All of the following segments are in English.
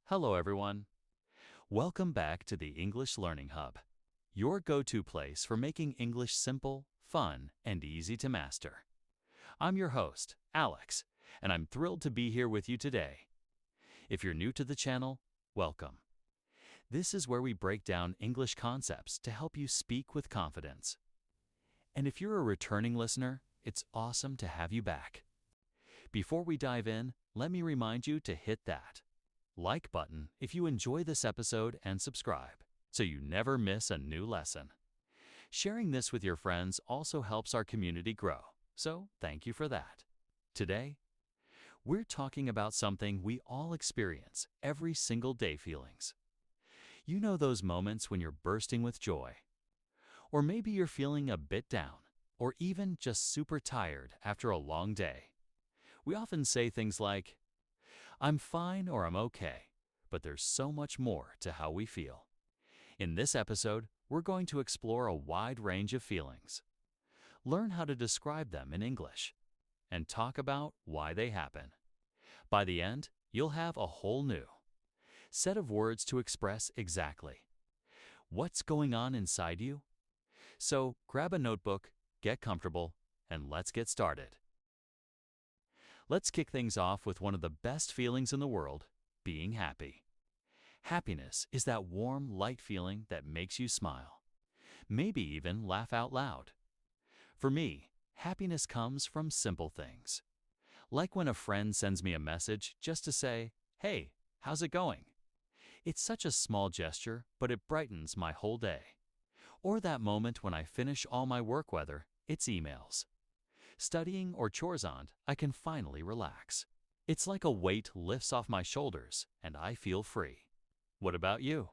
Hello, everyone. Welcome back to the English Learning Hub, your go-to place for making English simple, fun, and easy to master. I'm your host, Alex, and I'm thrilled to be here with you today. If you're new to the channel, welcome. This is where we break down English concepts to help you speak with confidence. And if you're a returning listener, it's awesome to have you back. Before we dive in, let me remind you to hit that like button if you enjoy this episode and subscribe so you never miss a new lesson. Sharing this with your friends also helps our community grow, so thank you for that. Today, we're talking about something we all experience every single day: feelings. You know those moments when you're bursting with joy, or maybe you're feeling a bit down, or even just super tired after a long day. We often say things like, "I'm fine" or "I'm okay," but there's so much more to how we feel. In this episode, we're going to explore a wide range of feelings, learn how to describe them in English, and talk about why they happen. By the end, you'll have a whole new set of words to express exactly what's going on inside you. So grab a notebook, get comfortable, and let's get started. Let's kick things off with one of the best feelings in the world: being happy. Happiness is that warm, light feeling that makes you smile, maybe even laugh out loud. For me, happiness comes from simple things, like when a friend sends me a message just to say, "Hey, how's it going?" It's such a small gesture, but it brightens my whole day. Or that moment when I finish all my work, whether it's emails, studying, or chores on, I can finally relax. It's like a weight lifts off my shoulders and I feel free. What about you?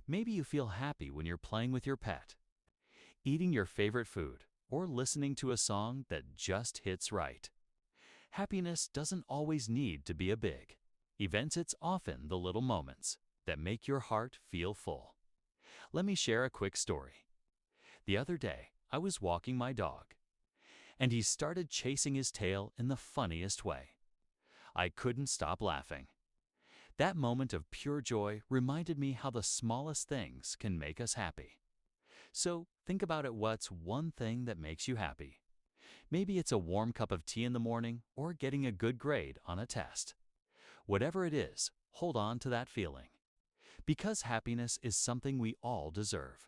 Maybe you feel happy when you're playing with your pet, eating your favorite food, or listening to a song that just hits right. Happiness doesn't always need to be a big event. It's often the little moments that make your heart feel full. Let me share a quick story. The other day, I was walking my dog, and he started chasing his tail in the funniest way. I couldn't stop laughing. That moment of pure joy reminded me how the smallest things can make us happy. So think about it: what's one thing that makes you happy? Maybe it's a warm cup of tea in the morning or getting a good grade on a test. Whatever it is, hold on to that feeling, because happiness is something we all deserve.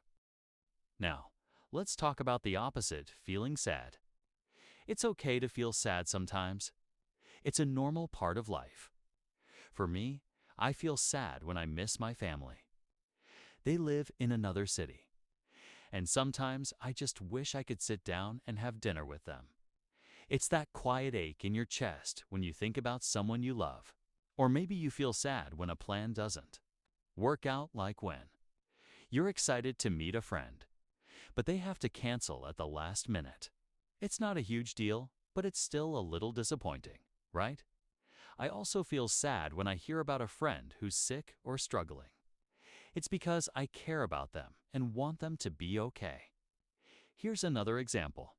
Now, let's talk about the opposite: feeling sad. It's okay to feel sad sometimes. It's a normal part of life. For me, I feel sad when I miss my family. They live in another city, and sometimes I just wish I could sit down and have dinner with them. It's that quiet ache in your chest when you think about someone you love. Or maybe you feel sad when a plan doesn't work out, like when you're excited to meet a friend, but they have to cancel at the last minute. It's not a huge deal, but it's still a little disappointing, right? I also feel sad when I hear about a friend who's sick or struggling. It's because I care about them and want them to be okay. Here's another example.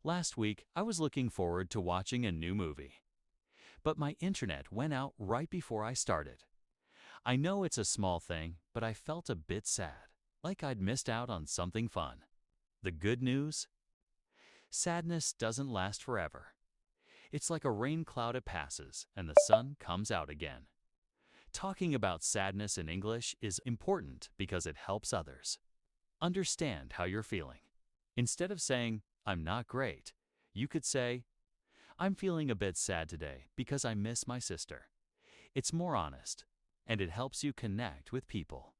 Last week, I was looking forward to watching a new movie, but my internet went out right before I started. I know it's a small thing, but I felt a bit sad, like I'd missed out on something fun. The good news? Sadness doesn't last forever. It's like a rain cloud: it passes and the sun comes out again. Talking about sadness in English is important because it helps others understand how you're feeling. Instead of saying, "I'm not great," you could say, "I'm feeling a bit sad today because I miss my sister." It's more honest, and it helps you connect with people.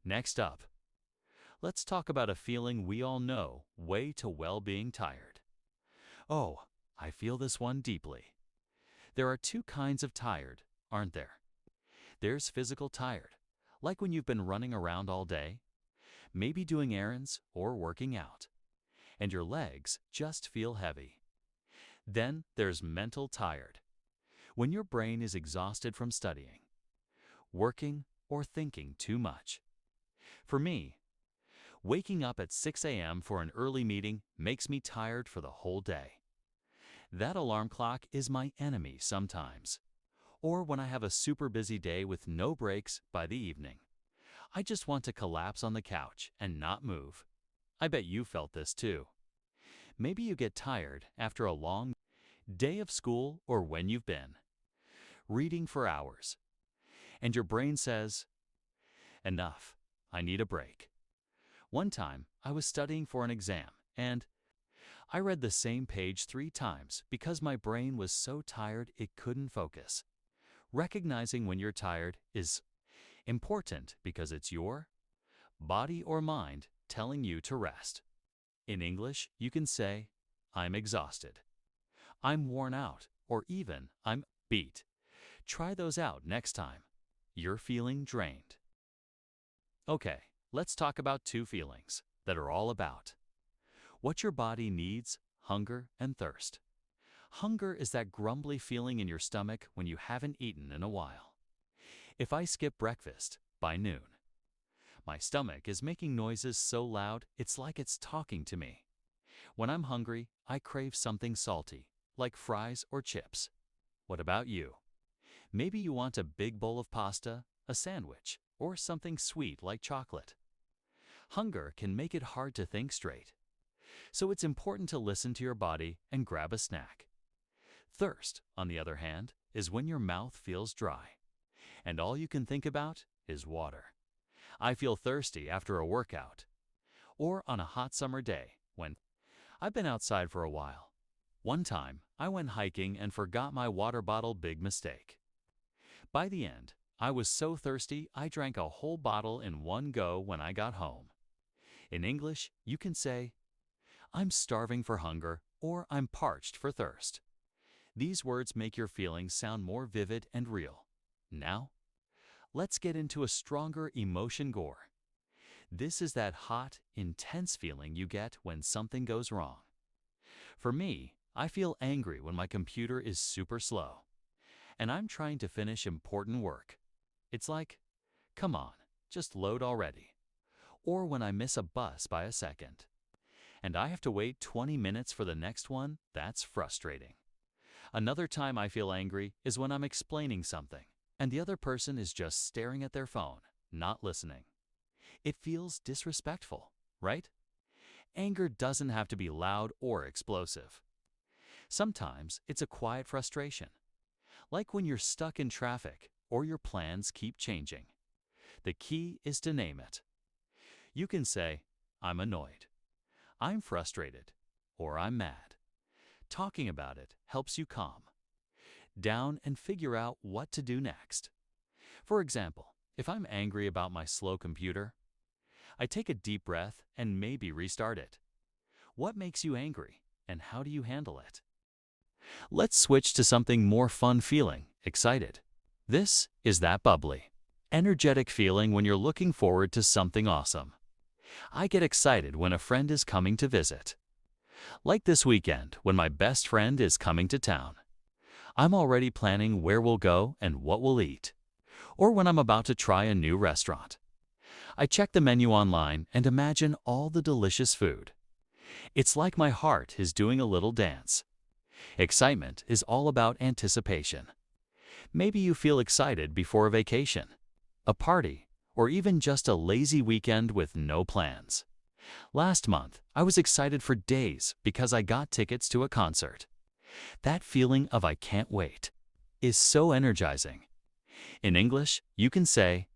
Next up, let's talk about a feeling we all know way too well: being tired. Oh, I feel this one deeply. There are two kinds of tired, aren't there? There's physical tired, like when you've been running around all day, maybe doing errands or working out, and your legs just feel heavy. Then there's mental tired, when your brain is exhausted from studying, working, or thinking too much. For me, waking up at 6 a.m. for an early meeting makes me tired for the whole day. That alarm clock is my enemy sometimes. Or when I have a super busy day with no breaks by the evening. I just want to collapse on the couch and not move. I bet you felt this too. Maybe you get tired after a long day of school or when you've been reading for hours, and your brain says, enough, I need a break. One time, I was studying for an exam, and I read the same page 3 times because my brain was so tired it couldn't focus. Recognizing when you're tired is important because it's your body or mind telling you to rest. In English, you can say, I'm exhausted, I'm worn out, or even, I'm beat. Try those out next time you're feeling drained. Okay, let's talk about 2 feelings that are all about what your body needs: hunger and thirst. Hunger is that grumbly feeling in your stomach when you haven't eaten in a while. If I skip breakfast by noon, my stomach is making noises so loud it's like it's talking to me. When I'm hungry, I crave something salty, like fries or chips. What about you? Maybe you want a big bowl of pasta, a sandwich, or something sweet like chocolate. Hunger can make it hard to think straight. So it's important to listen to your body and grab a snack. Thirst, on the other hand, is when your mouth feels dry, and all you can think about is water. I feel thirsty after a workout, or on a hot summer day when I've been outside for a while. One time, I went hiking and forgot my water bottle. Big mistake. By the end, I was so thirsty I drank a whole bottle in one go when I got home. In English, you can say, I'm starving for hunger, or I'm parched for thirst. These words make your feelings sound more vivid and real. Now, let's get into a stronger emotion: gore. This is that hot, intense feeling you get when something goes wrong. For me, I feel angry when my computer is super slow, and I'm trying to finish important work. It's like, come on, just load already. Or when I miss a bus by a second, and I have to wait 20 minutes for the next one. That's frustrating. Another time I feel angry is when I'm explaining something, and the other person is just staring at their phone, not listening. It feels disrespectful, right? Anger doesn't have to be loud or explosive. Sometimes it's a quiet frustration, like when you're stuck in traffic or your plans keep changing. The key is to name it. You can say, I'm annoyed, I'm frustrated, or I'm mad. Talking about it helps you calm down and figure out what to do next. For example, if I'm angry about my slow computer, I take a deep breath and maybe restart it. What makes you angry, and how do you handle it? Let's switch to something more fun: feeling excited. This is that bubbly, energetic feeling when you're looking forward to something awesome. I get excited when a friend is coming to visit. Like this weekend when my best friend is coming to town. I'm already planning where we'll go and what we'll eat. Or when I'm about to try a new restaurant. I check the menu online and imagine all the delicious food. It's like my heart is doing a little dance. Excitement is all about anticipation. Maybe you feel excited before a vacation, a party, or even just a lazy weekend with no plans. Last month, I was excited for days because I got tickets to a concert. That feeling of I can't wait is so energizing. In English, you can say,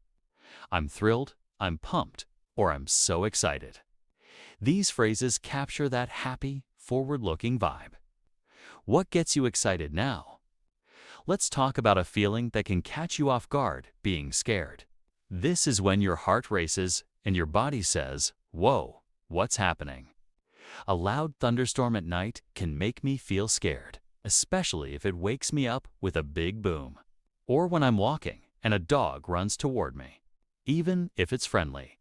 I'm thrilled, I'm pumped, or I'm so excited. These phrases capture that happy, forward-looking vibe. What gets you excited now? Let's talk about a feeling that can catch you off guard: being scared. This is when your heart races and your body says, whoa, what's happening? A loud thunderstorm at night can make me feel scared, especially if it wakes me up with a big boom. Or when I'm walking and a dog runs toward me, even if it's friendly.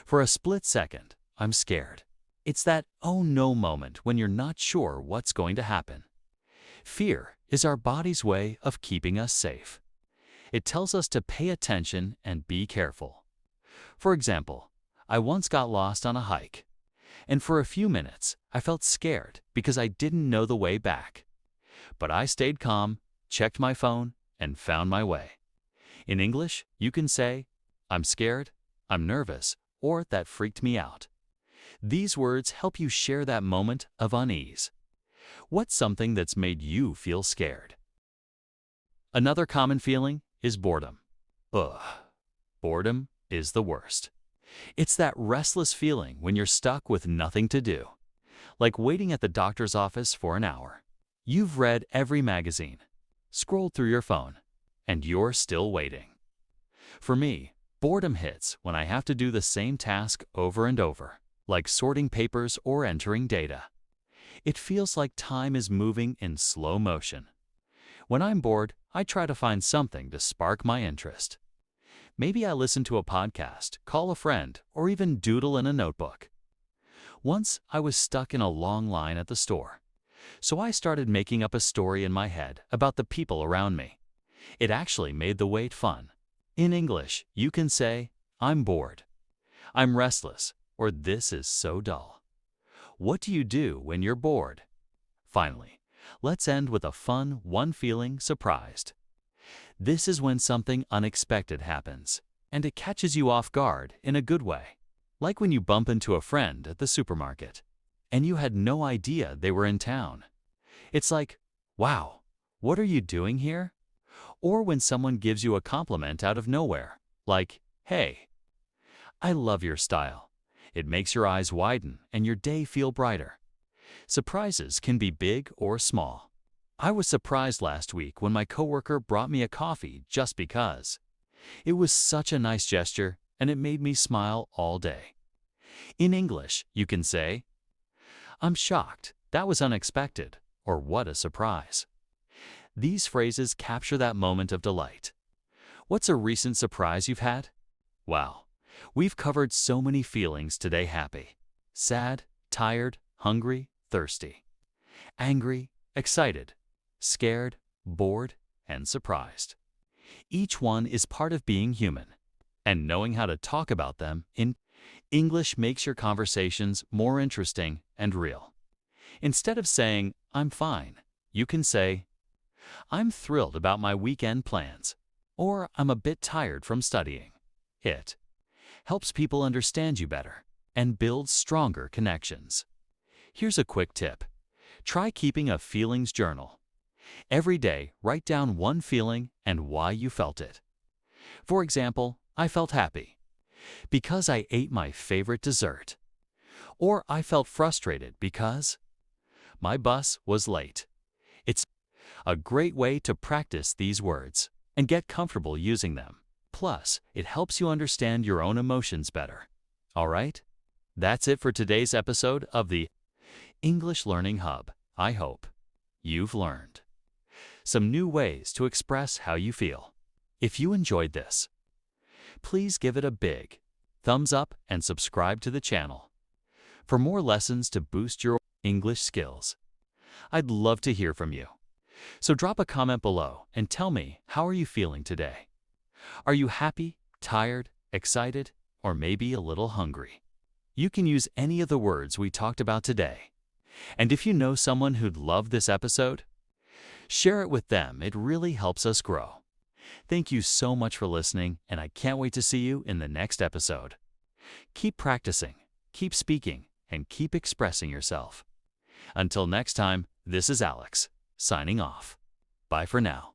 For a split second, I'm scared. It's that oh no moment when you're not sure what's going to happen. Fear is our body's way of keeping us safe. It tells us to pay attention and be careful. For example, I once got lost on a hike, and for a few minutes I felt scared because I didn't know the way back. But I stayed calm, checked my phone, and found my way. In English, you can say, I'm scared, I'm nervous, or that freaked me out. These words help you share that moment of unease. What's something that's made you feel scared? Another common feeling is boredom. Ugh, boredom is the worst. It's that restless feeling when you're stuck with nothing to do, like waiting at the doctor's office for an hour. You've read every magazine, scrolled through your phone, and you're still waiting. For me, boredom hits when I have to do the same task over and over, like sorting papers or entering data. It feels like time is moving in slow motion. When I'm bored, I try to find something to spark my interest. Maybe I listen to a podcast, call a friend, or even doodle in a notebook. Once I was stuck in a long line at the store, so I started making up a story in my head about the people around me. It actually made the wait fun. In English, you can say, I'm bored, I'm restless, or this is so dull. What do you do when you're bored? Finally, let's end with a fun one feeling surprised. This is when something unexpected happens, and it catches you off guard in a good way. Like when you bump into a friend at the supermarket, and you had no idea they were in town. It's like, wow, what are you doing here? Or when someone gives you a compliment out of nowhere, like, hey, I love your style. It makes your eyes widen and your day feel brighter. Surprises can be big or small. I was surprised last week when my coworker brought me a coffee just because. It was such a nice gesture and it made me smile all day. In English, you can say, I'm shocked, that was unexpected, or what a surprise. These phrases capture that moment of delight. What's a recent surprise you've had? Wow, we've covered so many feelings today: happy, sad, tired, hungry, thirsty, angry, excited, scared, bored, and surprised. Each one is part of being human, and knowing how to talk about them in English makes your conversations more interesting and real. Instead of saying, I'm fine, you can say, I'm thrilled about my weekend plans, or I'm a bit tired from studying. It helps people understand you better and builds stronger connections. Here's a quick tip. Try keeping a feelings journal. Every day, write down one feeling and why you felt it. For example, I felt happy because I ate my favorite dessert. Or I felt frustrated because my bus was late. It's a great way to practice these words and get comfortable using them. Plus, it helps you understand your own emotions better. All right? That's it for today's episode of the English Learning Hub. I hope you've learned some new ways to express how you feel. If you enjoyed this, please give it a big thumbs up and subscribe to the channel for more lessons to boost your English skills. I'd love to hear from you. So drop a comment below and tell me, how are you feeling today? Are you happy, tired, excited, or maybe a little hungry? You can use any of the words we talked about today. And if you know someone who'd love this episode, share it with them. It really helps us grow. Thank you so much for listening, and I can't wait to see you in the next episode. Keep practicing, keep speaking, and keep expressing yourself. Until next time, this is Alex, signing off. Bye for now.